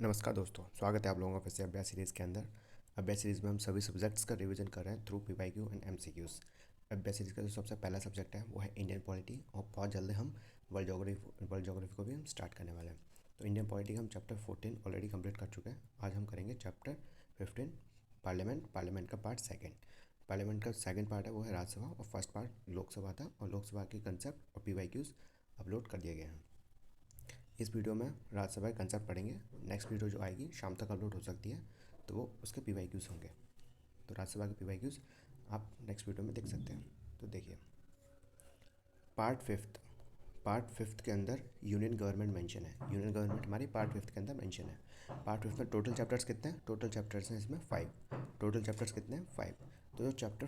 नमस्कार दोस्तों, स्वागत है आप लोगों का फिर से अभ्यास सीरीज़ के अंदर। अभ्यास सीरीज़ में हम सभी सब्जेक्ट्स का रिवीजन कर रहे हैं थ्रू पीवाईक्यू एंड एमसीक्यूज़। अभ्यास सीरीज़ का जो सबसे पहला सब्जेक्ट है वो है इंडियन पॉलिटी, और बहुत जल्द हम वर्ल्ड जोग्राफी को भी हम स्टार्ट करने वाले हैं। तो इंडियन पॉलिटी का हम चैप्टर 14 ऑलरेडी कंप्लीट कर चुके हैं। आज हम करेंगे चैप्टर 15 पार्लियामेंट का पार्ट सेकेंड। पार्लियामेंट का सेकेंड पार्ट है वो है राज्यसभा, और फर्स्ट पार्ट लोकसभा था, और लोकसभा के कंसेप्ट और पीवाईक्यूज़ अपलोड कर दिए गए हैं। इस वीडियो में राज्यसभा के कंसेप्ट पढ़ेंगे। नेक्स्ट वीडियो जो आएगी शाम तक अपलोड हो सकती है, तो वो उसके पीवाईक्यूज़ होंगे। तो राज्यसभा के पीवाईक्यूज़ आप नेक्स्ट वीडियो में देख सकते हैं। तो देखिए, पार्ट फिफ्थ के अंदर यूनियन गवर्नमेंट मेंशन है। यूनियन गवर्नमेंट हमारी पार्ट फिफ्थ के अंदर मेंशन है। पार्ट फिफ्थ में टोटल चैप्टर्स कितने हैं? टोटल चैप्टर्स हैं इसमें 5। टोटल चैप्टर्स कितने हैं? 5। तो जो चैप्टर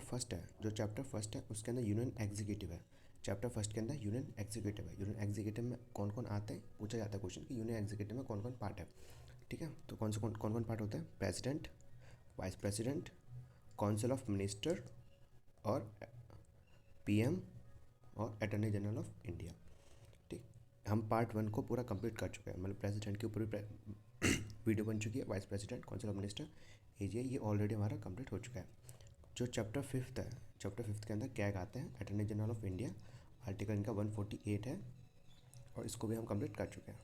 फर्स्ट है उसके अंदर यूनियन एग्जीक्यूटिव है। चैप्टर फर्स्ट के अंदर यूनियन एग्जीक्यूटिव है। यूनियन एग्जीक्यूटिव में कौन कौन आते हैं पूछा जाता है क्वेश्चन कि यूनियन एग्जीक्यूटिव में कौन कौन पार्ट है। ठीक है, तो कौन कौन पार्ट होते हैं? President, vice president, council of minister, और पीएम, और अटॉर्नी जनरल ऑफ इंडिया। ठीक, हम पार्ट 1 को पूरा कंप्लीट कर चुके हैं। मतलब प्रेसिडेंट की पूरी वीडियो बन चुकी है। Vice president, council of minister, AGA, ये ऑलरेडी हमारा कंप्लीट हो चुका है। जो चैप्टर फिफ्थ है, चैप्टर फिफ्थ के अंदर क्या आते हैं? Attorney general of India, article इनका 148 है, और इसको भी हम कंप्लीट कर चुके हैं।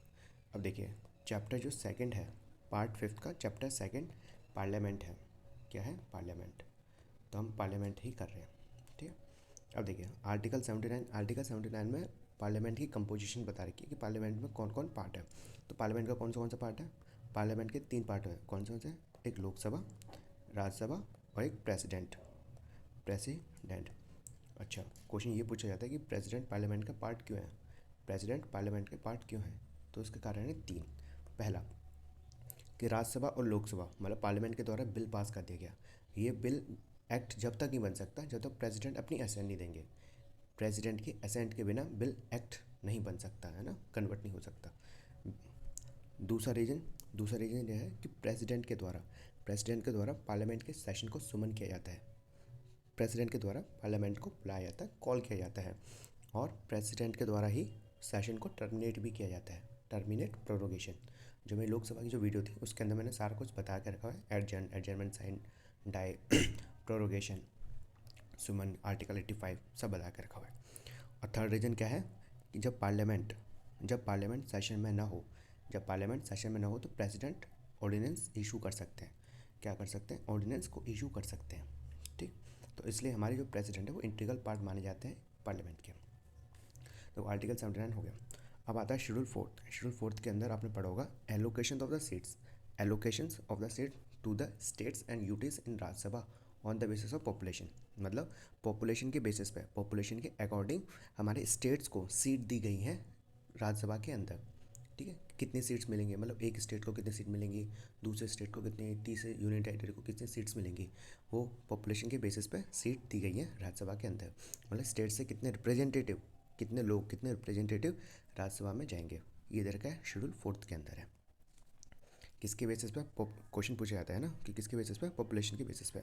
अब देखिए, चैप्टर जो सेकंड है पार्ट फिफ्थ का, चैप्टर सेकंड पार्लियामेंट है। क्या है? पार्लियामेंट। तो हम पार्लियामेंट ही कर रहे हैं। ठीक है, अब देखिए आर्टिकल 79 में पार्लियामेंट की कंपोजिशन बता रखी है कि पार्लियामेंट में कौन कौन पार्ट है। तो पार्लियामेंट का कौन सा पार्ट है? पार्लियामेंट के 3 पार्ट है। कौन से? एक लोकसभा, राज्यसभा, और एक प्रेसिडेंट। अच्छा, क्वेश्चन ये पूछा जाता है कि प्रेसिडेंट पार्लियामेंट का पार्ट क्यों है? प्रेसिडेंट पार्लियामेंट के पार्ट क्यों है? तो इसके कारण है 3। पहला, कि राज्यसभा और लोकसभा मतलब पार्लियामेंट के द्वारा बिल पास कर दिया गया। ये बिल एक्ट जब तक नहीं बन सकता जब तक प्रेसिडेंट अपनी असेंट नहीं देंगे। प्रेसिडेंट की असेंट के बिना बिल एक्ट नहीं बन सकता है ना, कन्वर्ट नहीं हो सकता। दूसरा रीज़न यह है कि प्रेसिडेंट के द्वारा पार्लियामेंट के सेशन को सुमन किया जाता है। प्रेसिडेंट के द्वारा पार्लियामेंट को बुलाया जाता है, कॉल किया जाता है, और प्रेसिडेंट के द्वारा ही सेशन को टर्मिनेट भी किया जाता है। Terminate, prorogation. जो मेरी लोकसभा की जो वीडियो थी उसके अंदर मैंने सारा कुछ बता के रखा है। एडजर्नमेंट साइन, डाई, प्रोरोगेशन, सुमन, आर्टिकल 85 सब बता के रखा हुआ है। और थर्ड रीज़न क्या है कि जब पार्लियामेंट सेशन में ना हो तो प्रेसिडेंट ऑर्डिनेंस इशू कर सकते हैं। क्या कर सकते हैं? ऑर्डिनेंस को इशू कर सकते हैं। ठीक, तो इसलिए हमारे जो प्रेसिडेंट है वो इंटीग्रल पार्ट माने जाते हैं पार्लियामेंट के। तो आर्टिकल 79 हो गया। अब आता है शेड्यूल फोर्थ के अंदर आपने पढ़ा होगा allocations of the seat to the states and UTs in Rajya Sabha on the basis of population. मतलब पॉपुलेशन के बेसिस पे, पॉपुलेशन के अकॉर्डिंग हमारे स्टेट्स को सीट दी गई हैं राज्यसभा के अंदर। ठीक है, कितनी सीट्स मिलेंगी, मतलब एक स्टेट को कितनी सीट मिलेंगी, दूसरे स्टेट को कितनी, तीसरे यूनियन टेरिटरी को कितनी सीट्स मिलेंगी, वो पॉपुलेशन के बेसिस पे सीट दी गई है राज्यसभा के अंदर। मतलब स्टेट से कितने रिप्रेजेंटेटिव राज्यसभा में जाएंगे, ये दे रखा है शेड्यूल फोर्थ के अंदर है। किसके बेसिस पे क्वेश्चन पूछा जाता है ना, कि किसके बेसिस पे? पॉपुलेशन के बेसिस पे।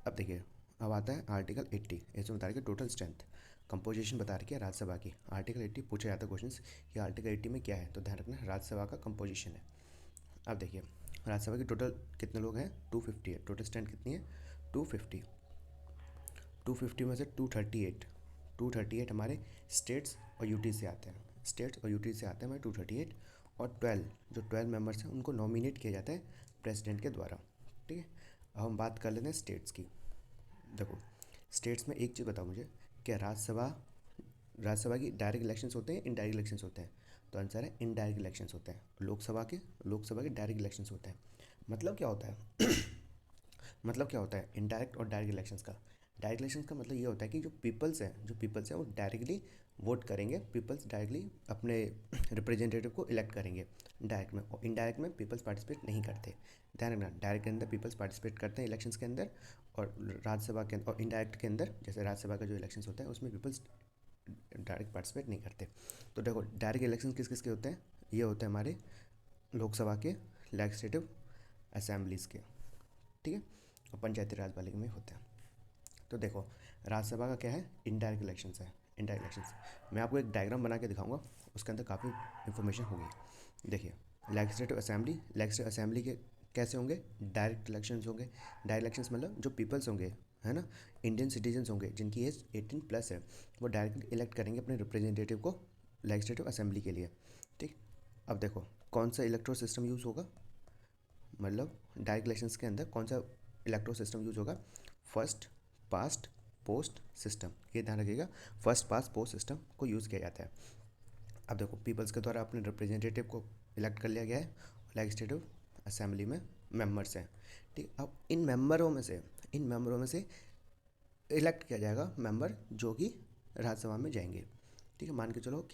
अब देखिए, अब आता है आर्टिकल 80। इसमें बता रखी टोटल स्ट्रेंथ, कंपोजिशन बता रखी है राज्यसभा की। आर्टिकल 80 पूछा जाता है क्वेश्चन कि आर्टिकल 80 में क्या है, तो ध्यान रखना राज्यसभा का कंपोजिशन है। अब देखिए, राज्यसभा की टोटल कितने लोग हैं? 250 है। टोटल स्ट्रेंथ कितनी है? 250। 250 में से 238 हमारे स्टेट्स और यूटी से आते हैं। हमारे 238, और 12 मेंबर्स हैं उनको नॉमिनेट किया जाता है प्रेसिडेंट के द्वारा। ठीक है, अब हम बात कर लेते हैं स्टेट्स की। देखो, स्टेट्स में एक चीज़ बताओ मुझे, क्या राज्यसभा की डायरेक्ट इलेक्शंस होते हैं, इनडायरेक्ट इलेक्शंस होते हैं? तो आंसर है इनडायरेक्ट इलेक्शंस होते हैं। लोकसभा के डायरेक्ट इलेक्शंस होते हैं। मतलब क्या होता है? मतलब क्या होता है इनडायरेक्ट और डायरेक्ट इलेक्शंस का? डायरेक्ट इलेक्शंस का मतलब ये होता है कि जो पीपल्स हैं वो डायरेक्टली वोट करेंगे। पीपल्स डायरेक्टली अपने रिप्रेजेंटेटिव को इलेक्ट करेंगे डायरेक्ट में, और इनडायरेक्ट में पीपल्स पार्टिसिपेट नहीं करते। ध्यान रखना, डायरेक्ट के अंदर पीपल्स पार्टिसिपेट करते हैं इलेक्शंस के अंदर, और राज्यसभा के अंदर, और इनडायरेक्ट के अंदर जैसे राज्यसभा का जो इलेक्शंस होता है उसमें पीपल्स डायरेक्ट पार्टिसिपेट नहीं करते। तो देखो, डायरेक्ट इलेक्शन किस किस के होते हैं? ये होते हैं हमारे लोकसभा के, लेजिस्लेटिव असेंबलीज़ के। ठीक है, और पंचायती राज वाले में होते हैं। तो देखो, राज्यसभा का क्या है? इनडायरेक्ट इलेक्शंस है। इनडायरेक्ट इलेक्शंस मैं आपको एक डायग्राम बना के दिखाऊंगा, उसके अंदर काफ़ी इन्फॉर्मेशन होगी। देखिए, लेजिस्लेटिव असेंबली के कैसे होंगे, डायरेक्ट इलेक्शंस होंगे। डायरेक्ट इलेक्शंस मतलब जो पीपल्स होंगे, है ना, इंडियन सिटीजन्स होंगे जिनकी एज 18+ है, वो डायरेक्ट इलेक्ट करेंगे अपने रिप्रेजेंटेटिव को लेजिस्लेटिव असेंबली के लिए। ठीक, अब देखो कौन सा इलेक्ट्रोल सिस्टम यूज़ होगा, मतलब डायरेक्ट इलेक्शंस के अंदर कौन सा इलेक्ट्रोल सिस्टम यूज़ होगा, फर्स्ट पास्ट पोस्ट सिस्टम, ये ध्यान रखिएगा, फर्स्ट पास्ट पोस्ट सिस्टम को यूज़ किया जाता है। अब देखो पीपल्स के द्वारा अपने रिप्रेजेंटेटिव को इलेक्ट कर लिया गया है, लेजिस्लेटिव असेंबली में मेंबर्स हैं। ठीक, अब इन मेंबरों में से इलेक्ट किया जाएगा मेंबर जो कि राज्यसभा में जाएंगे। ठीक है, मान के चलो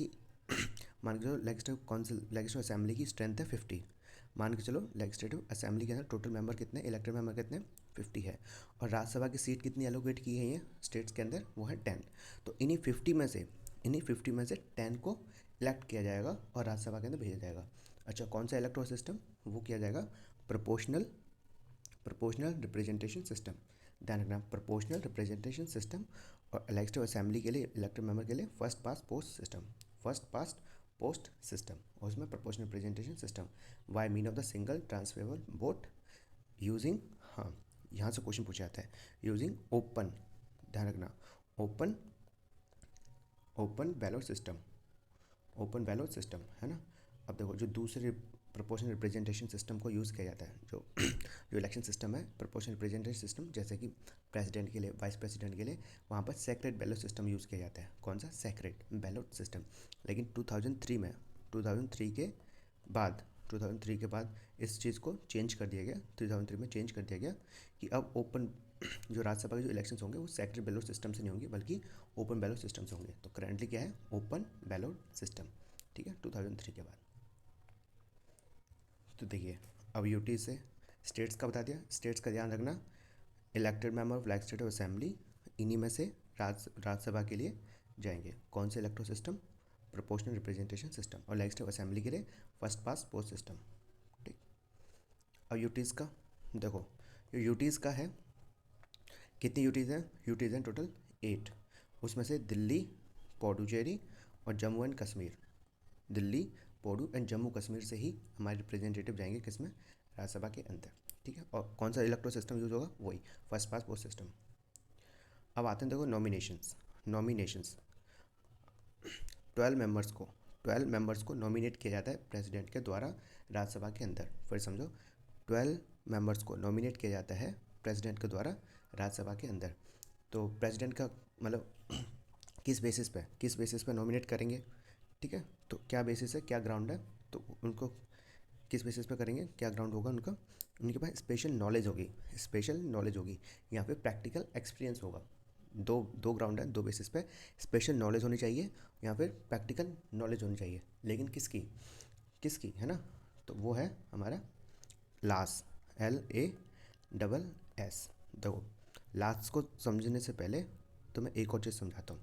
लेजिस्लेटिव असेंबली की स्ट्रेंथ है 50। मान के चलो लेजिस्लेटिव असेंबली के अंदर टोटल मेंबर कितने, इलेक्टेड मेंबर कितने, 50 है, और राज्यसभा की सीट कितनी एलोकेट की गई है स्टेट्स के अंदर, वो है 10। तो इन्हीं 50 में से 10 को इलेक्ट किया जाएगा और राज्यसभा के अंदर भेजा जाएगा। अच्छा, कौन सा इलेक्टोरल सिस्टम, वो किया जाएगा प्रोपोर्शनल रिप्रेजेंटेशन सिस्टम। ध्यान रखना, प्रोपोर्शनल रिप्रेजेंटेशन सिस्टम। और लेजिस्लेटिव असेंबली के लिए इलेक्टेड मेंबर के लिए फर्स्ट पास्ट पोस्ट सिस्टम, और उसमें proportional representation system by mean of the single transferable vote using, हाँ यहाँ से क्वेश्चन पूछा जाता है, यूजिंग ओपन, ध्यान रखना, ओपन बैलेट सिस्टम, है ना। अब देखो जो दूसरे प्रोपोर्शनल रिप्रेजेंटेशन सिस्टम को यूज़ किया जाता है, जो इलेक्शन सिस्टम है प्रोपोर्शनल रिप्रेजेंटेशन सिस्टम, जैसे कि प्रेसिडेंट के लिए, वाइस प्रेसिडेंट के लिए, वहाँ पर सेक्रेट बैलेट सिस्टम यूज़ किया जाता है। कौन सा, सेक्रेट बैलेट सिस्टम। लेकिन 2003 के बाद इस चीज़ को चेंज कर दिया गया, 2003 में चेंज कर दिया गया कि अब ओपन जो राज्यसभा के जो इलेक्शंस होंगे वो सेक्रेट बैलेट सिस्टम से नहीं होंगे बल्कि ओपन बैलेट सिस्टम से होंगे। तो करंटली क्या है, ओपन बैलेट सिस्टम। ठीक है, 2003 के बाद। तो देखिए अब यूटी से स्टेट्स का बता दिया, स्टेट्स का ध्यान रखना, elected member of legislative assembly, इन्हीं में से राज्यसभा के लिए जाएंगे। कौन से electro system, proportional representation system, और लेजिस्लेटिव असेंबली के लिए फर्स्ट पास्ट पोस्ट सिस्टम। ठीक, अब यूटीज़ का देखो, यूटीज़ का है, कितनी यूटीज़ हैं, यूटीज़ हैं टोटल 8। उसमें से दिल्ली, पुडुचेरी और जम्मू एंड कश्मीर, दिल्ली, पुडु एंड जम्मू कश्मीर से ही हमारे रिप्रेजेंटेटिव जाएंगे किसमें, राज्यसभा के अंदर। ठीक है, और कौन सा इलेक्ट्रो सिस्टम यूज़ होगा, वही फर्स्ट पास्ट पोस्ट सिस्टम। अब आते हैं देखो नॉमिनेशंस 12 मेंबर्स को नॉमिनेट किया जाता है प्रेसिडेंट के द्वारा राज्यसभा के अंदर। फिर समझो, 12 मेंबर्स को नॉमिनेट किया जाता है प्रेसिडेंट के द्वारा राज्यसभा के अंदर। तो प्रेसिडेंट का मतलब किस बेसिस पे नॉमिनेट करेंगे। ठीक है, तो क्या बेसिस है, क्या ग्राउंड है, तो उनको किस बेसिस पे करेंगे, क्या ग्राउंड होगा उनका, उनके पास स्पेशल नॉलेज होगी यहाँ पे प्रैक्टिकल एक्सपीरियंस होगा। दो ग्राउंड है, दो बेसिस पे स्पेशल नॉलेज होनी चाहिए, यहाँ पे प्रैक्टिकल नॉलेज होनी चाहिए। लेकिन किसकी है ना, तो वो है हमारा लास, LASS। देखो लास को समझने से पहले तो मैं एक और चीज़ समझाता हूँ।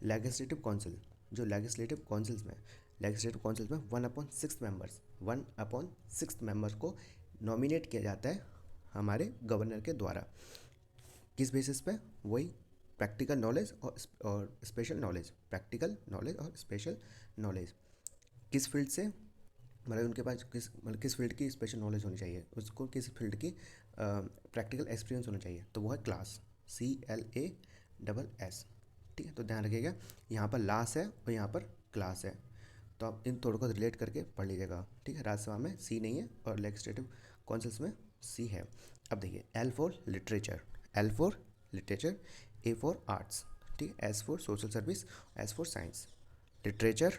लेजिस्लेटिव काउंसिल लेजिस्लेटिव काउंसिल्स में 1/6 मेंबर्स को नॉमिनेट किया जाता है हमारे गवर्नर के द्वारा। किस बेसिस पे, वही प्रैक्टिकल नॉलेज और स्पेशल नॉलेज किस फील्ड से, मतलब उनके पास किस फील्ड की स्पेशल नॉलेज होनी चाहिए, उसको किस फील्ड की प्रैक्टिकल एक्सपीरियंस होना चाहिए, तो वो है क्लास, CLASS। ठीक है, तो ध्यान रखिएगा, यहाँ पर लास है और यहाँ पर क्लास है, तो आप इन दोनों को रिलेट करके पढ़ लीजिएगा। ठीक है, राज्यसभा में C नहीं है और लेजिस्लेटिव काउंसिल्स में C है। अब देखिए L for literature, A for arts, ठीक है, S for social service, S for science, literature,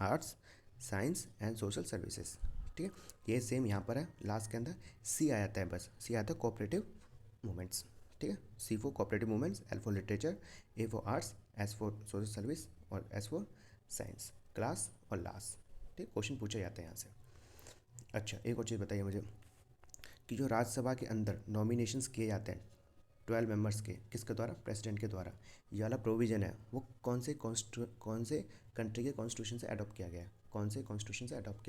arts, science and social services. ठीक है, ये सेम यहाँ पर है, लास्ट के अंदर C आ जाता है, बस C आता है कोऑपरेटिव मूवमेंट्स। ठीक है, C for cooperative movements, L for literature, A for arts, S for social service और S फॉर साइंस, क्लास और लास्ट। ठीक, क्वेश्चन पूछा जाता है यहाँ से। अच्छा, एक और चीज़ बताइए मुझे कि जो राज्यसभा के अंदर नॉमिनेशंस किए जाते हैं 12 मेंबर्स के, किसके द्वारा, प्रेसिडेंट के द्वारा, ये वाला प्रोविज़न है वो कौन से कंट्री के कॉन्स्टिट्यूशन से अडॉप्ट किया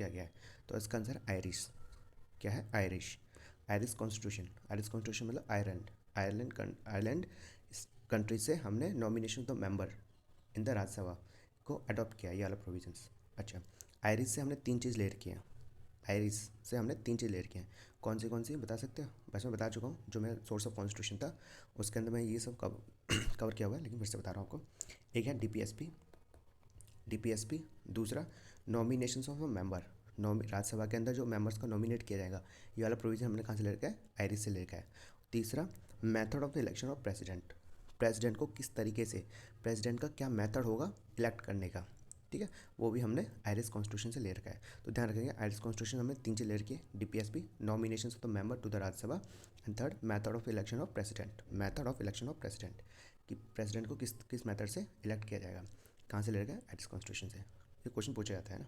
गया है, तो इसका आंसर आयरिश। क्या है, आयरिश कॉन्स्टिट्यूशन मतलब आयरलैंड कंट्री से हमने nomination of member in the Rajya Sabha को अडॉप्ट किया, ये वाला प्रोविजंस। अच्छा, आयरिश से हमने 3 चीज़ ले रखी हैं, आयरिस से हमने 3 चीज़ ले रखी हैं। कौन सी बता सकते हो? वैसे मैं बता चुका हूँ, जो मैं सोर्स ऑफ कॉन्स्टिट्यूशन था उसके अंदर मैं ये सब कवर किया हुआ है, लेकिन फिर से बता रहा हूँ आपको। एक है डीपीएसपी, दूसरा nominations of a member, Rajya Sabha के अंदर जो मेंबर्स को नॉमिनेट किया जाएगा, ये वाला प्रोविजन हमने कहाँ से ले रखा है? आयरिस से ले रखा है। तीसरा, method of the election of president, president को किस तरीके से, प्रेसिडेंट का क्या मेथड होगा इलेक्ट करने का, ठीक है, वो भी हमने आयरिस कॉन्स्टिट्यूशन से ले रखा है। तो ध्यान रखेंगे, आयरिस कॉन्स्टिट्यूशन हमने 3 चीज़ ले रखी है, DPSP, nomination of the member to the Rajya Sabha, and third method of election of president, method of election of president, कि प्रेसिडेंट को किस मेथड से इलेक्ट किया जाएगा। कहाँ से ले रखा है? आयरिस कॉन्स्टिट्यूशन से। ये क्वेश्चन पूछा जाता है ना।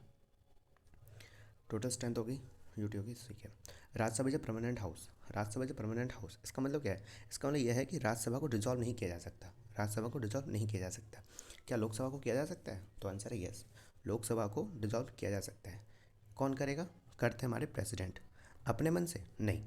टोटल स्ट्रेंथ होगी यूटी होगी, ठीक है। Rajya Sabha is a permanent house, Rajya Sabha is a permanent house, इसका मतलब क्या है? इसका मतलब यह है कि राज्यसभा को डिसॉल्व नहीं किया जा सकता, राज्यसभा को डिसॉल्व नहीं किया जा सकता। क्या लोकसभा को किया जा सकता है? तो आंसर है यस, लोकसभा को डिसॉल्व किया जा सकता है। कौन करेगा? करते हैं हमारे प्रेसिडेंट, अपने मन से नहीं।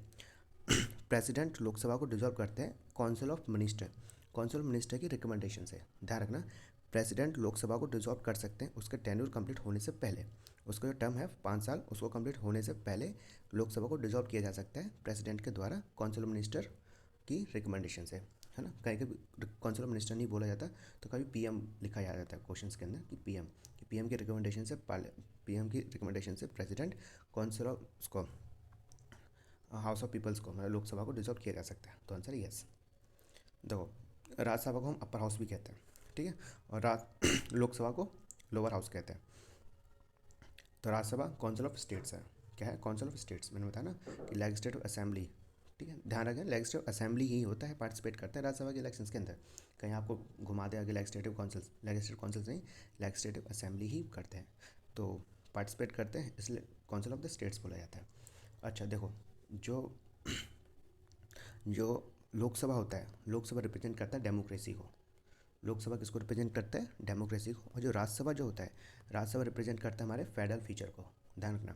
प्रेसिडेंट लोकसभा को डिसॉल्व करते हैं council of minister, council of minister की रिकमेंडेशन से। ध्यान रखना, प्रेसिडेंट लोकसभा को डिसॉल्व कर सकते हैं उसके टेन्योर कंप्लीट होने से पहले, उसका जो टर्म है 5 साल, उसको कंप्लीट होने से पहले लोकसभा को डिसॉल्व किया जा सकता है प्रेसिडेंट के द्वारा काउंसिल ऑफ मिनिस्टर की रिकमेंडेशन से, है ना। कहीं कभी काउंसिल ऑफ मिनिस्टर नहीं बोला जाता, तो कभी पीएम लिखा जाता है क्वेश्चन के अंदर कि पीएम की रिकमेंडेशन से पीएम की रिकमेंडेशन से प्रेसिडेंट काउंसिल ऑफ उसको हाउस ऑफ पीपल्स को, मतलब लोकसभा को डिसॉल्व किया जा सकता है। तो आंसर यस। देखो, राज्यसभा को हम अपर हाउस भी कहते हैं, ठीक है, और लोकसभा को लोअर हाउस कहते हैं। तो राज्यसभा काउंसिल ऑफ स्टेट्स है। क्या है? काउंसिल ऑफ स्टेट्स, मैंने बताया ना कि लेजिस्लेटिव असेंबली, ठीक है, ध्यान रखें, लेजिस्लेटिव असेंबली ही होता है, पार्टिसिपेट करते हैं राज्यसभा के इलेक्शंस के अंदर। कहीं आपको घुमा दे आगे लेजिस्लेटिव काउंसिल्स नहीं, लेजिस्लेटिव असेंबली ही करते हैं, तो पार्टिसिपेट करते हैं, इसलिए काउंसिल ऑफ द स्टेट्स बोला जाता है। अच्छा देखो, जो जो लोकसभा होता है, लोकसभा रिप्रेजेंट करता है डेमोक्रेसी को, लोकसभा किसको रिप्रेजेंट करता है? डेमोक्रेसी को। और जो राज्यसभा जो होता है, राज्यसभा रिप्रेजेंट करता है हमारे फेडरल फीचर को। ध्यान रखना,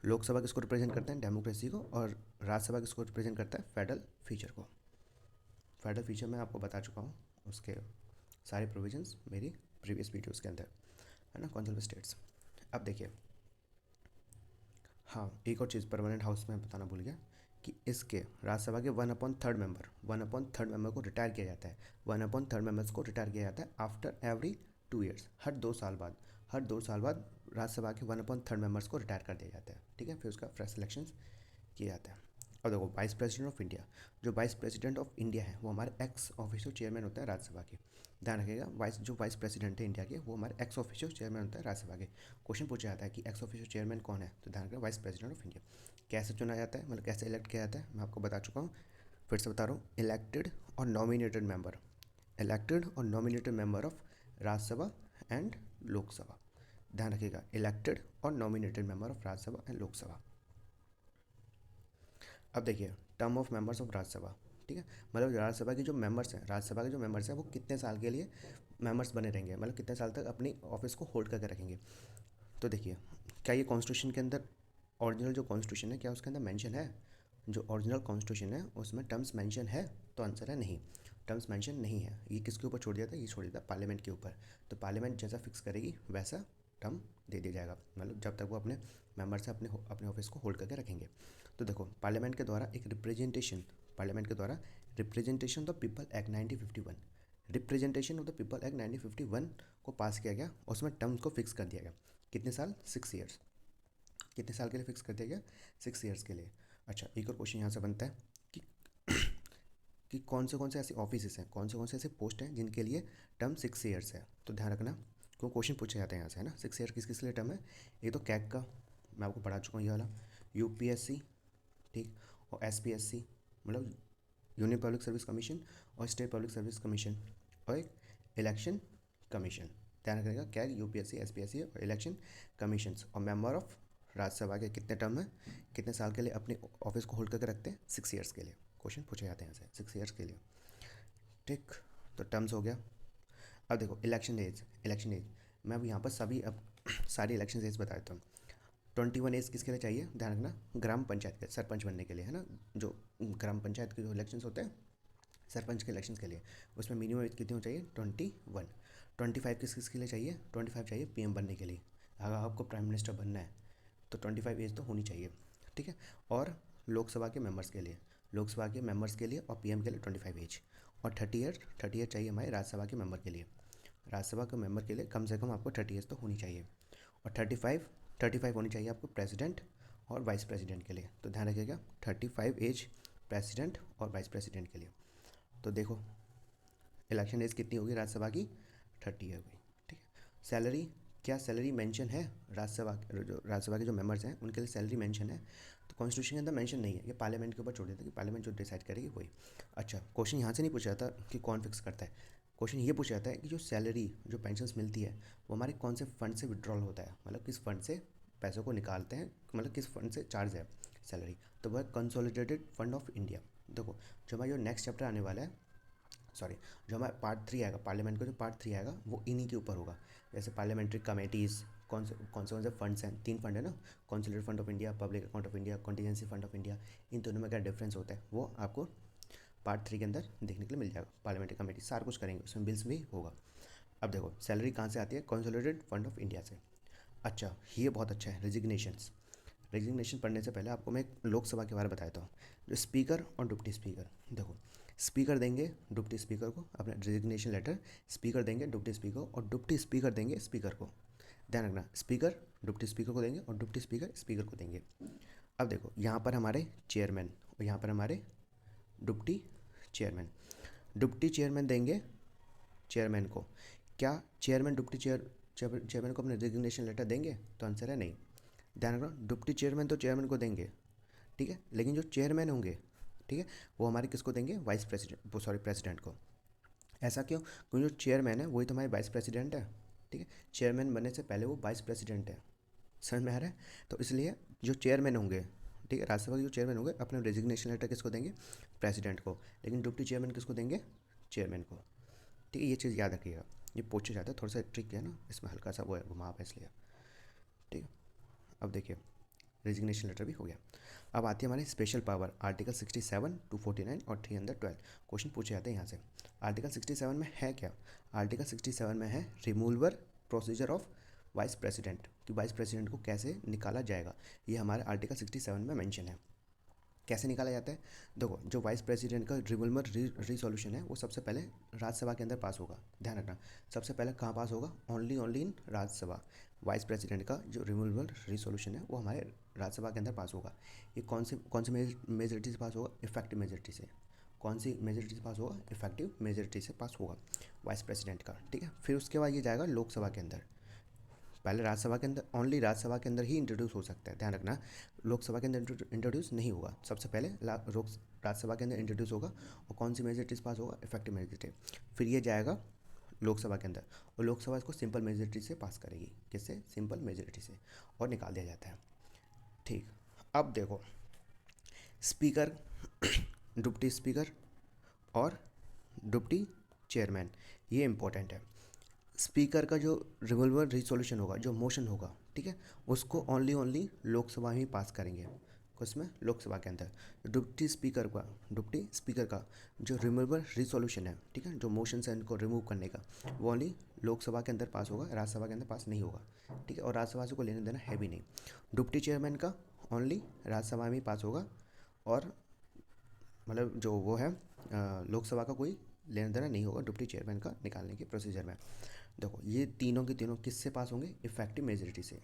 लोकसभा किसको रिप्रेजेंट करते हैं? डेमोक्रेसी को, और राज्यसभा किसको रिप्रेजेंट करता है? फेडरल फीचर को। फेडरल फीचर मैं आपको बता चुका हूँ, उसके सारे प्रोविजंस मेरी प्रीवियस वीडियोज़ के अंदर, है ना, काउंसिल ऑफ स्टेट्स। अब देखिए, हाँ एक और चीज़ परमानेंट हाउस में बताना भूल गया कि इसके राज्यसभा के 1/3 मेंबर को रिटायर किया जाता है, 1/3 मेंबर्स को रिटायर किया जाता है आफ्टर एवरी 2 ईयर्स, हर 2 साल बाद राज्यसभा के 1/3 मेंबर्स को रिटायर कर दिया जाता है, ठीक है, फिर उसका फ्रेश सिलेक्शन किया जाता है। और देखो, वाइस प्रेसिडेंट ऑफ इंडिया, जो वाइस प्रेसिडेंट ऑफ इंडिया है वो हमारे एक्स ऑफिशियल चेयरमैन होता है राज्यसभा के। ध्यान रखिएगा, वाइस प्रेसिडेंट है इंडिया के, वो हमारे एक्स ऑफिशियल चेयरमैन होता है राज्यसभा के। क्वेश्चन पूछा जाता है कि एक्स ऑफिशियल चेयरमैन कौन है, तो ध्यान रखिएगा वाइस प्रेसिडेंट ऑफ इंडिया। कैसे चुना जाता है, मतलब कैसे इलेक्ट किया जाता है, मैं आपको बता चुका हूँ, फिर से बता रहा हूँ, इलेक्टेड और nominated member of Rajya Sabha and Lok Sabha. ध्यान रखिएगा, इलेक्टेड और nominated member of Rajya Sabha and Lok Sabha. अब देखिए, term of members of Rajya Sabha, ठीक है, मतलब राज्यसभा के जो मेंबर्स हैं वो कितने साल के लिए मेंबर्स बने रहेंगे, मतलब कितने साल तक अपनी ऑफिस को होल्ड करके रखेंगे। तो देखिए, क्या ये कॉन्स्टिट्यूशन के अंदर, ओरिजिनल जो कॉन्स्टिट्यूशन है, क्या उसके अंदर मेंशन है? जो ओरिजिनल कॉन्स्टिट्यूशन है उसमें टर्म्स मेंशन है? तो आंसर है नहीं, टर्म्स मेंशन नहीं है। ये किसके ऊपर छोड़ दिया था? ये छोड़ दिया था पार्लियामेंट के ऊपर। तो पार्लियामेंट जैसा फिक्स करेगी वैसा टर्म दे दिया जाएगा, मतलब जब तक वो अपने मेंबर से अपने ऑफिस को होल्ड करके रखेंगे। तो देखो, पार्लियामेंट के द्वारा representation of the people act 1951, representation of the people act 1951 को पास किया गया, और उसमें टर्म्स को फिक्स कर दिया गया। कितने साल? 6 ईयर्स। कितने साल के लिए फिक्स कर दिया गया? 6 ईयर्स के लिए। अच्छा, एक और क्वेश्चन यहाँ से बनता है कि कि कौन से ऐसे ऑफिस हैं, कौन से ऐसे पोस्ट हैं जिनके लिए टर्म 6 ईयर्स है। तो ध्यान रखना, क्यों क्वेश्चन पूछे जाते हैं यहाँ से, है ना। 6 ईयर किस लिए टर्म है? एक तो कैग का, मैं आपको पढ़ा चुका हूँ ये वाला, यूपीएससी, ठीक, और एसपीएससी, मतलब यूनियन पब्लिक सर्विस कमीशन, और स्टेट पब्लिक सर्विस कमीशन, और एक इलेक्शन कमीशन। ध्यान रखिएगा, कैग, यूपीएससी, एसपीएससी और इलेक्शन कमीशंस। और मेंबर ऑफ राज्यसभा के कितने टर्म है, कितने साल के लिए अपने ऑफिस को होल्ड करके रखते हैं? 6 ईयर्स के लिए। क्वेश्चन पूछे जाते हैं यहाँ से 6 ईयर्स के लिए, ठीक। तो टर्म्स हो गया। अब देखो, इलेक्शन एज मैं अब यहाँ पर सारी इलेक्शन एज बता देता हूँ। 21 एज किसके लिए चाहिए? ध्यान रखना, ग्राम पंचायत के सरपंच बनने के लिए, है ना, जो ग्राम पंचायत के जो इलेक्शंस होते हैं सरपंच के इलेक्शंस के लिए, उसमें मिनिमम एज कितनी हो चाहिए? 21। 25 किसके लिए चाहिए? 25 चाहिए पीएम बनने के लिए, अगर आपको प्राइम मिनिस्टर बनना है, तो 25 एज तो होनी चाहिए, ठीक है। और लोकसभा के मेंबर्स के लिए, लोकसभा के मेंबर्स के लिए और पीएम के लिए 25 एज, और 30 ईयर चाहिए हमारे राज्यसभा के मेंबर के लिए। राज्यसभा के मेंबर के लिए कम से कम आपको 30 एज तो होनी चाहिए, और 35 होनी चाहिए आपको प्रेसिडेंट और वाइस प्रेसिडेंट के लिए। तो ध्यान रखिएगा 35 एज प्रेसिडेंट और वाइस प्रेसिडेंट के लिए। तो देखो इलेक्शन एज कितनी होगी राज्यसभा की, 30 हो गई, ठीक है। सैलरी, क्या सैलरी मेंशन है राज्यसभा के जो मेंबर्स हैं उनके लिए सैलरी मेंशन है? तो कॉन्स्टिट्यूशन के अंदर मेंशन नहीं है, ये पार्लियामेंट के ऊपर छोड़ देता है कि पार्लियामेंट जो डिसाइड करेगी वही। अच्छा, क्वेश्चन यहाँ से नहीं पूछा जाता कि कौन फिक्स करता है, क्वेश्चन ये पूछा जाता है कि जो सैलरी जो पेंशन मिलती है वो हमारे कौन से फंड से विड्रॉल होता है, मतलब किस फंड से पैसों को निकालते हैं, मतलब किस फंड से चार्ज है सैलरी। तो वह कंसोलिडेटेड फंड ऑफ इंडिया। देखो जो हमारा जो नेक्स्ट चैप्टर आने वाला है, सॉरी जो हमारा पार्ट 3 आएगा, पार्लियामेंट का जो पार्ट 3 आएगा वो इन्हीं के ऊपर होगा। जैसे पार्लियामेंट्री कमेटीज़, कौन से फंड्स हैं, 3 फंड है ना, consolidated fund of India, public account of India, contingency fund of India, इन दोनों में क्या डिफरेंस होता है वो आपको पार्ट 3 के अंदर देखने के लिए मिल जाएगा। पार्लियामेंट्री कमेटी सारा कुछ करेंगे, उसमें बिल्स भी होगा। अब देखो सैलरी कहाँ से आती है, कंसोलिडेटेड फंड ऑफ इंडिया से। अच्छा ये बहुत अच्छा है, रेजिग्नेशंस। रेजिग्नेशन पढ़ने से पहले आपको मैं एक लोकसभा के बारे में बताता हूँ, जो स्पीकर और डिप्टी स्पीकर। देखो स्पीकर देंगे डिप्टी स्पीकर को अपना रेजिग्नेशन लेटर, स्पीकर देंगे डिप्टी स्पीकर को, और डिप्टी स्पीकर देंगे स्पीकर को। ध्यान रखना, स्पीकर डिप्टी स्पीकर को देंगे और डिप्टी स्पीकर स्पीकर को देंगे। अब देखो यहाँ पर हमारे चेयरमैन और यहाँ पर हमारे डिप्टी चेयरमैन। डिप्टी चेयरमैन देंगे चेयरमैन को। क्या चेयरमैन डिप्टी चेयरमैन को अपने रेजिग्नेशन लेटर देंगे? तो आंसर है नहीं। ध्यान रखना, डिप्टी चेयरमैन तो चेयरमैन को देंगे, ठीक है, लेकिन जो चेयरमैन होंगे, ठीक है, वो हमारे किसको देंगे, वाइस प्रेसिडेंट, सॉरी प्रेसिडेंट को। ऐसा क्यों? क्योंकि जो चेयरमैन है वही तो हमारे वाइस प्रेसिडेंट है, ठीक है। चेयरमैन बनने से पहले वो वाइस प्रेसिडेंट है, समझ में आ रहा है? तो इसलिए जो चेयरमैन होंगे, ठीक है, राज्यसभा के जो चेयरमैन होंगे अपने रेजिग्नेशन लेटर किसको देंगे, प्रेसिडेंट को, लेकिन डिप्टी चेयरमैन किसको देंगे, चेयरमैन को, ठीक है। ये चीज़ याद रखिएगा, ये पूछा जाता है, थोड़ा सा ट्रिक है ना इसमें, हल्का सा वो है घुमाव है इसलिए, ठीक है। अब देखिए रेजिग्नेशन लेटर भी हो गया। अब आती है हमारी स्पेशल पावर, आर्टिकल 67, 249 और 312। क्वेश्चन पूछे जाते हैं यहाँ से। आर्टिकल 67 में है क्या? आर्टिकल 67 में है removal procedure of vice president, कि वाइस प्रेसिडेंट को कैसे निकाला जाएगा, ये हमारे आर्टिकल 67 में मेंशन है। कैसे निकाला जाता है? देखो जो वाइस प्रेसिडेंट का रिमूवल रिसोल्यूशन है वो सबसे पहले राज्यसभा के अंदर पास होगा। ध्यान रखना, सबसे पहले कहाँ पास होगा, only in Rajya Sabha. Vice president का जो रिमूवल रिसोल्यूशन है वो हमारे राज्यसभा के अंदर पास होगा। ये कौन सी मेजोरिटी से पास होगा, इफेक्टिव मेजोरिटी से। कौन सी मेजोरिटी से पास होगा, इफेक्टिव मेजोरिटी से पास होगा वाइस प्रेसिडेंट का, ठीक है। फिर उसके बाद ये जाएगा लोकसभा के अंदर। पहले राज्यसभा के अंदर, ओनली राज्यसभा के अंदर ही इंट्रोड्यूस हो सकता है, ध्यान रखना, लोकसभा के अंदर इंट्रोड्यूस नहीं होगा। सबसे पहले राज्यसभा के अंदर इंट्रोड्यूस होगा, और कौन सी मेजोरिटी से पास होगा, इफेक्टिव मेजोरिटी। फिर ये जाएगा लोकसभा के अंदर, और लोकसभा इसको सिंपल मेजोरिटी से पास करेगी। किससे? सिंपल मेजोरिटी से, और निकाल दिया जाता है, ठीक। अब देखो स्पीकर, डिप्टी स्पीकर और डिप्टी चेयरमैन, ये इंपॉर्टेंट है। स्पीकर का जो रिवॉल्वर रिसोल्यूशन होगा, जो मोशन होगा, ठीक है, उसको ओनली लोकसभा ही पास करेंगे। उसमें लोकसभा के अंदर डिप्टी स्पीकर का जो रिमूवल रिसोल्यूशन है, ठीक है, जो मोशन है इनको रिमूव करने का, वो ओनली लोकसभा के अंदर पास होगा, राज्यसभा के अंदर पास नहीं होगा, ठीक है। और राज्यसभा से कोई लेना देना है भी नहीं। डिप्टी चेयरमैन का ओनली राज्यसभा में ही पास होगा, और मतलब जो वो है लोकसभा का कोई लेना देना नहीं होगा डिप्टी चेयरमैन का निकालने के प्रोसीजर में। देखो ये तीनों के तीनों किससे पास होंगे, इफेक्टिव मेजोरिटी से।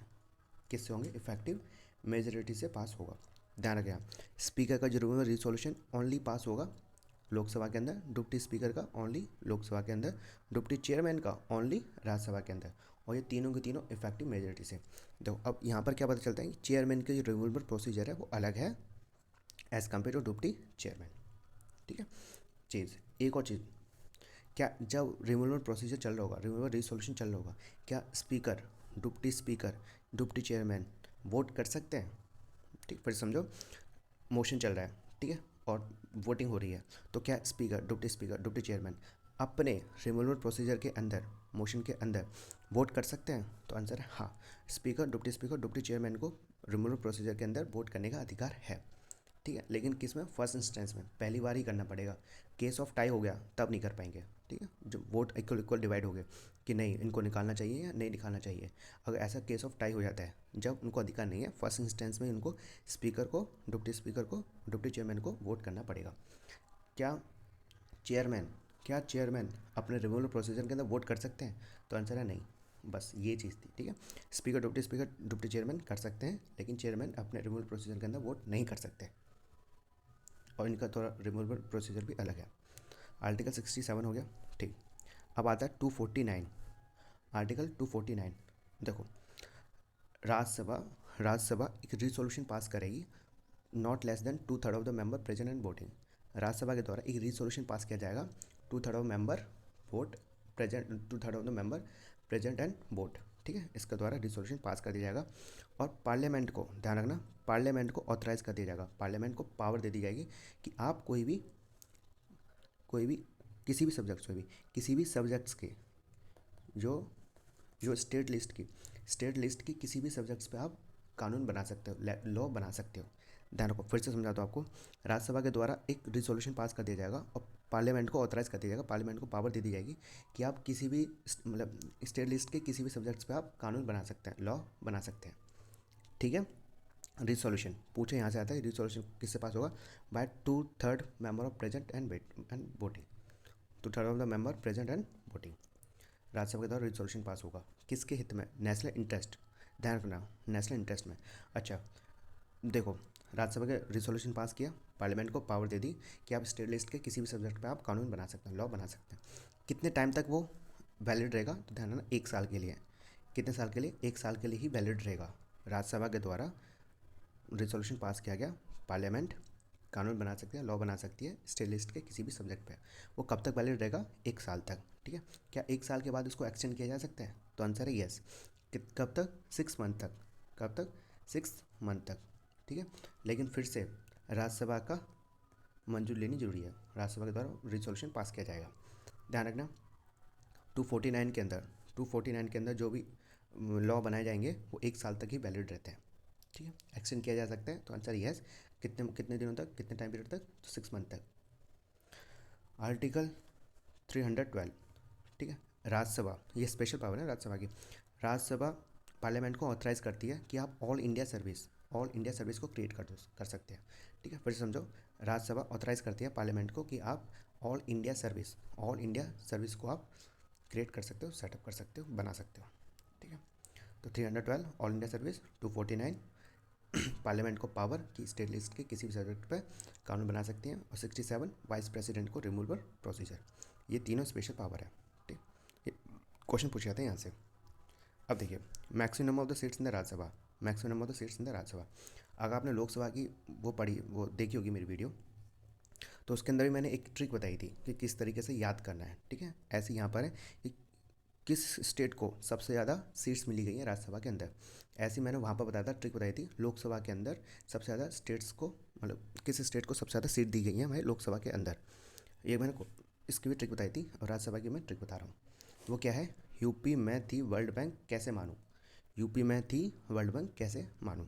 किससे होंगे, इफेक्टिव मेजोरिटी से पास होगा। ध्यान रखें, स्पीकर का जो रिमूवल रिसोल्यूशन ओनली पास होगा लोकसभा के अंदर, डिप्टी स्पीकर का ओनली लोकसभा के अंदर, डिप्टी चेयरमैन का ओनली राज्यसभा के अंदर, और ये तीनों के तीनों इफेक्टिव मेजोरिटी से। देखो अब यहाँ पर क्या पता चलता है कि चेयरमैन का जो रिमूवल प्रोसीजर है वो अलग है as compare to deputy chairman, ठीक है। चीज़ एक और चीज़, क्या जब रिमूवल प्रोसीजर चल रहा होगा, रिमूवल रिसोल्यूशन चल रहा होगा, क्या स्पीकर, डिप्टी चेयरमैन वोट कर सकते हैं? ठीक, फिर समझो मोशन चल रहा है, ठीक है, और वोटिंग हो रही है, तो क्या स्पीकर, डिप्टी चेयरमैन अपने रिमूवल प्रोसीजर के अंदर, मोशन के अंदर वोट कर सकते हैं? तो आंसर है हाँ, स्पीकर, डिप्टी चेयरमैन को रिमूवल प्रोसीजर के अंदर वोट करने का अधिकार है, ठीक है, लेकिन किस में, फर्स्ट इंस्टेंस में पहली बार ही करना पड़ेगा। केस ऑफ टाई हो गया तब नहीं कर पाएंगे। ठीक है, जब वोट इक्वल इक्वल डिवाइड हो गए कि नहीं इनको निकालना चाहिए या नहीं निकालना चाहिए, अगर ऐसा केस ऑफ टाई हो जाता है जब उनको अधिकार नहीं है, फर्स्ट इंस्टेंस में उनको स्पीकर को, डिप्टी स्पीकर को, डिप्टी चेयरमैन को वोट करना पड़ेगा। क्या चेयरमैन क्या चेयरमैन अपने रिमूवल प्रोसीजर के अंदर वोट कर सकते हैं? तो आंसर है नहीं। बस ये चीज़ थी। ठीक है, स्पीकर, डिप्टी चेयरमैन कर सकते हैं, लेकिन चेयरमैन अपने रिमूवल प्रोसीजर के अंदर वोट नहीं कर सकते, और इनका थोड़ा रिमूवल प्रोसीजर भी अलग है। आर्टिकल 67 हो गया। ठीक, अब आता है 249। आर्टिकल 249 देखो, राज्यसभा राज्यसभा एक रिसोल्यूशन पास करेगी, not less than 2/3 of the member present and voting. Rajya Sabha के द्वारा एक रिसोल्यूशन पास किया जाएगा, 2/3 of member vote present, 2/3 of the member present and vote. ठीक है, इसके द्वारा रिसोल्यूशन पास कर दिया जाएगा, और पार्लियामेंट को, ध्यान रखना, पार्लियामेंट को ऑथराइज कर दिया जाएगा, पार्लियामेंट को पावर दे दी जाएगी कि आप कोई भी किसी भी सब्जेक्ट्स में भी, किसी भी सब्जेक्ट्स के जो जो स्टेट लिस्ट की किसी भी सब्जेक्ट्स पे आप कानून बना सकते हो, लॉ बना सकते हो। ध्यान रखो, फिर से समझाता हूँ आपको। राज्यसभा के द्वारा एक रिसोल्यूशन पास कर दिया जाएगा और पार्लियामेंट को ऑथराइज कर दिया जाएगा, पार्लियामेंट को पावर दे दी जाएगी कि आप किसी भी मतलब स्टेट लिस्ट के किसी भी सब्जेक्ट्स पे आप कानून बना सकते हैं, लॉ बना सकते हैं। ठीक है, रिसोल्यूशन पूछे यहाँ से आता है, रिसोल्यूशन किससे पास होगा? Bye 2/3 member of present and voting, 2/3 of the member present and voting. Rajya Sabha के द्वारा रिजोल्यूशन पास होगा, किसके हित में? नेशनल इंटरेस्ट, ध्यान रखना, नेशनल इंटरेस्ट में। अच्छा देखो, राज्यसभा के रिजोल्यूशन पास किया, पार्लियामेंट को पावर दे दी कि आप स्टेट लिस्ट के किसी भी सब्जेक्ट पे आप कानून बना सकते हैं, लॉ बना सकते हैं। कितने टाइम तक वो वैलिड रहेगा? तो ध्यान रखना, 1 साल के लिए। कितने साल के लिए? 1 साल के लिए ही वैलिड रहेगा। राज्यसभा के द्वारा रिजोल्यूशन पास किया गया, पार्लियामेंट कानून बना सकती है, लॉ बना सकती है स्टेट लिस्ट के किसी भी सब्जेक्ट पे। वो कब तक वैलिड रहेगा? 1 साल तक। ठीक है, क्या 1 साल के बाद उसको एक्सटेंड किया जा सकता है? तो आंसर है यस। कब तक? 6 मंथ तक। कब तक? 6 मंथ तक। ठीक है, लेकिन फिर से राज्यसभा का मंजूरी लेनी जरूरी है, राज्यसभा के द्वारा रिजोल्यूशन पास किया जाएगा। ध्यान रखना, 249 के अंदर जो भी लॉ बनाए जाएंगे वो 1 साल तक ही वैलिड रहते हैं। ठीक है, एक्सटेंड किया जा सकता है, तो आंसर यस। कितने कितने दिनों तक, कितने टाइम पीरियड तक? तो 6 मंथ तक। आर्टिकल 312। ठीक है, राज्यसभा, ये स्पेशल पावर है राज्यसभा की। राज्यसभा पार्लियामेंट को ऑथराइज करती है कि आप ऑल इंडिया सर्विस को क्रिएट कर सकते हैं। ठीक है, फिर से समझो, राज्यसभा ऑथराइज करती है पार्लियामेंट को कि आप ऑल इंडिया सर्विस को आप क्रिएट कर सकते हो, सेटअप कर सकते हो, बना सकते हो। ठीक है, तो 312 ऑल इंडिया सर्विस, 249 पार्लियामेंट को पावर कि स्टेट लिस्ट के किसी भी सब्जेक्ट पर कानून बना सकते हैं, और 67 वाइस प्रेसिडेंट को रिमूवल प्रोसीजर। ये तीनों स्पेशल पावर है। ठीक, ये क्वेश्चन पूछे जाते हैं यहाँ से। अब देखिए, maximum of the seats in the Rajya Sabha, maximum of the seats in the Rajya Sabha. अगर आपने लोकसभा की वो पढ़ी, वो देखी होगी मेरी वीडियो, तो उसके अंदर भी मैंने एक ट्रिक बताई थी कि किस तरीके से याद करना है। ठीक है, ऐसे यहाँ पर है कि किस स्टेट को सबसे ज़्यादा सीट्स मिली गई हैं राज्यसभा के अंदर, ऐसी मैंने वहाँ पर बताया था, ट्रिक बताई थी। लोकसभा के अंदर सबसे ज़्यादा स्टेट्स को, मतलब किस स्टेट को सबसे ज़्यादा सीट दी गई है हमारे लोकसभा के अंदर, ये मैंने इसकी भी ट्रिक बताई थी, और राज्यसभा की मैं ट्रिक बता रहा हूँ। वो क्या है? यूपी में थी वर्ल्ड बैंक कैसे मानूँ? यूपी में थी वर्ल्ड बैंक कैसे मानूँ?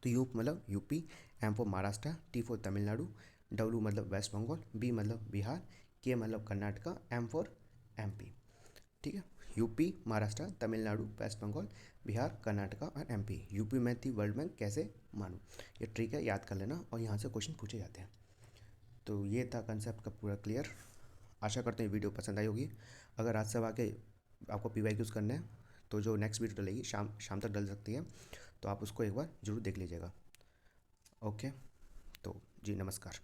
तो यू मतलब UP, M for Maharashtra, T for Tamil Nadu, W मतलब वेस्ट बंगाल, बी मतलब बिहार, के मतलब कर्नाटका, एम फॉर एमपी। ठीक है, यूपी, महाराष्ट्र, तमिलनाडु, वेस्ट बंगाल, बिहार, कर्नाटका और एमपी। यूपी में थी वर्ल्ड बैंक कैसे मानूँ, ये ट्रिक है, याद कर लेना, और यहाँ से क्वेश्चन पूछे जाते हैं। तो ये था कंसेप्ट का पूरा क्लियर। आशा करते हैं वीडियो पसंद आई होगी। अगर राज्यसभा के आपको PYQs करने हैं तो जो नेक्स्ट वीडियो डलेगी शाम तक डल सकती है, तो आप उसको एक बार ज़रूर देख लीजिएगा। ओके, तो जी नमस्कार।